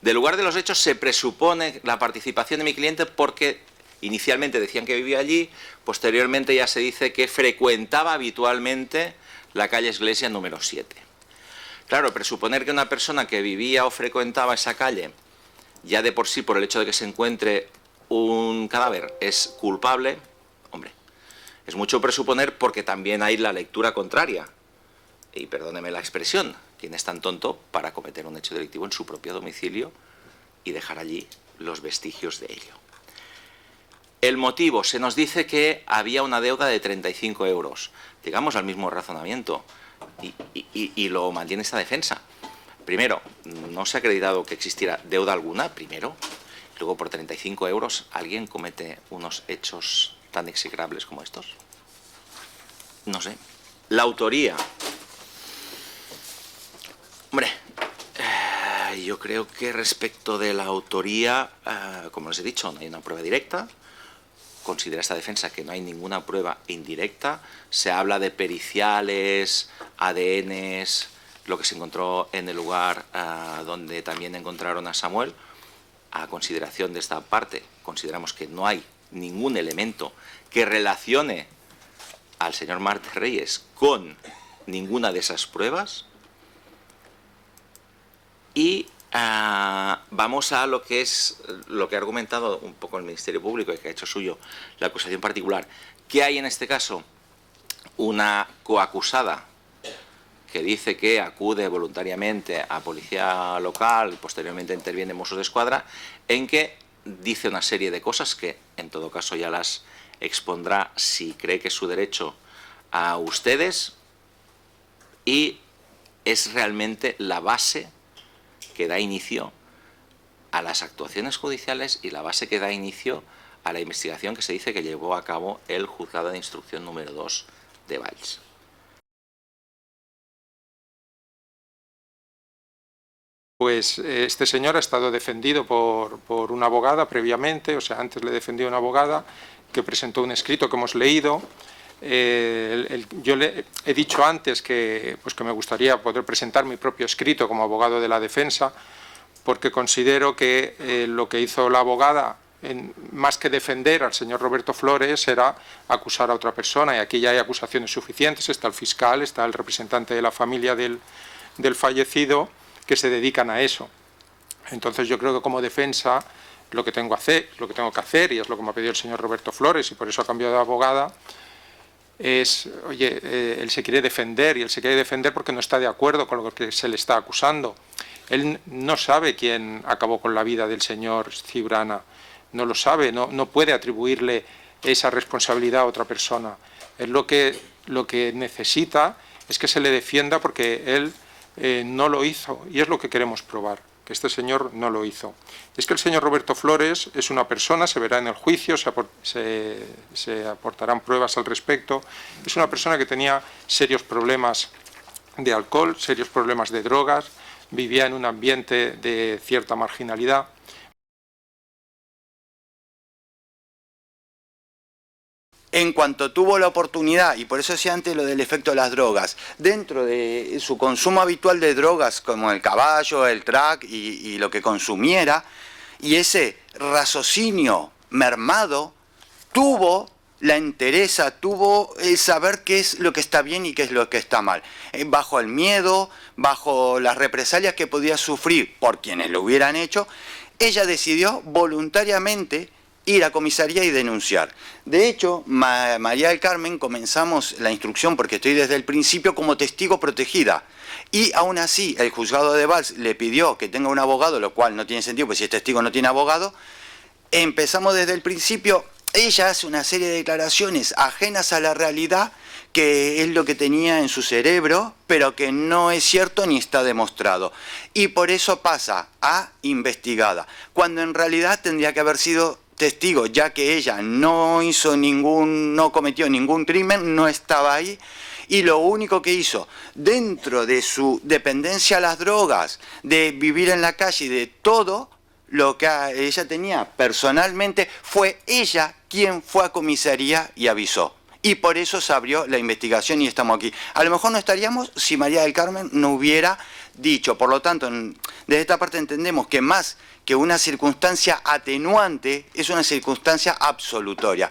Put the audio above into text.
Del lugar de los hechos se presupone la participación de mi cliente porque inicialmente decían que vivía allí, posteriormente ya se dice que frecuentaba habitualmente la calle Iglesia número 7. Claro, presuponer que una persona que vivía o frecuentaba esa calle, ya de por sí por el hecho de que se encuentre un cadáver, es culpable, hombre, es mucho presuponer porque también hay la lectura contraria. Y perdóneme la expresión, ¿quién es tan tonto para cometer un hecho delictivo en su propio domicilio y dejar allí los vestigios de ello? El motivo, se nos dice que había una deuda de 35 euros. Digamos al mismo razonamiento y lo mantiene esta defensa. Primero, no se ha acreditado que existiera deuda alguna, primero. Luego, por 35 euros, ¿alguien comete unos hechos tan execrables como estos? No sé. La autoría. Hombre, yo creo que respecto de la autoría, como les he dicho, no hay una prueba directa. Considera esta defensa que no hay ninguna prueba indirecta. Se habla de periciales, ADNs, lo que se encontró en el lugar donde también encontraron a Samuel. A consideración de esta parte, consideramos que no hay ningún elemento que relacione al señor Martí Reyes con ninguna de esas pruebas. Y vamos a lo que ha argumentado un poco el Ministerio Público y que ha hecho suyo la acusación particular. ¿Qué hay en este caso? Una coacusada que dice que acude voluntariamente a policía local y posteriormente interviene en Mossos d'Esquadra, en que dice una serie de cosas que en todo caso ya las expondrá si cree que es su derecho a ustedes, y es realmente la base que da inicio a las actuaciones judiciales y la base que da inicio a la investigación que se dice que llevó a cabo el Juzgado de Instrucción número 2 de Valls. Pues este señor ha estado defendido por una abogada previamente, o sea, antes le defendió una abogada que presentó un escrito que hemos leído. Yo le he dicho antes que me gustaría poder presentar mi propio escrito como abogado de la defensa, porque considero que lo que hizo la abogada, más que defender al señor Roberto Flores, era acusar a otra persona, y aquí ya hay acusaciones suficientes. Está el fiscal, está el representante de la familia del fallecido, que se dedican a eso. Entonces yo creo que como defensa lo que tengo que hacer, y es lo que me ha pedido el señor Roberto Flores, y por eso ha cambiado de abogada, es, oye, él se quiere defender, y él se quiere defender porque no está de acuerdo con lo que se le está acusando. Él no sabe quién acabó con la vida del señor Ciurana, no lo sabe, no puede atribuirle esa responsabilidad a otra persona. Él lo que necesita es que se le defienda porque él no lo hizo, y es lo que queremos probar, que este señor no lo hizo. Es que el señor Roberto Flores es una persona, se verá en el juicio, se aportarán pruebas al respecto, es una persona que tenía serios problemas de alcohol, serios problemas de drogas, vivía en un ambiente de cierta marginalidad. En cuanto tuvo la oportunidad, y por eso decía antes lo del efecto de las drogas, dentro de su consumo habitual de drogas como el caballo, el crack y lo que consumiera, y ese raciocinio mermado, tuvo la entereza, tuvo el saber qué es lo que está bien y qué es lo que está mal, bajo el miedo, bajo las represalias que podía sufrir por quienes lo hubieran hecho. Ella decidió voluntariamente ir a comisaría y denunciar. De hecho, María del Carmen, comenzamos la instrucción, porque estoy desde el principio, como testigo protegida. Y aún así, el juzgado de Valls le pidió que tenga un abogado, lo cual no tiene sentido, porque si es testigo no tiene abogado. Empezamos desde el principio. Ella hace una serie de declaraciones ajenas a la realidad, que es lo que tenía en su cerebro, pero que no es cierto ni está demostrado. Y por eso pasa a investigada, cuando en realidad tendría que haber sido testigo, ya que ella no cometió ningún crimen, no estaba ahí, y lo único que hizo, dentro de su dependencia a las drogas, de vivir en la calle y de todo lo que ella tenía personalmente, fue ella quien fue a comisaría y avisó. Y por eso se abrió la investigación y estamos aquí. A lo mejor no estaríamos si María del Carmen no hubiera dicho. Por lo tanto, Desde esta parte entendemos que más que una circunstancia atenuante, es una circunstancia absolutoria.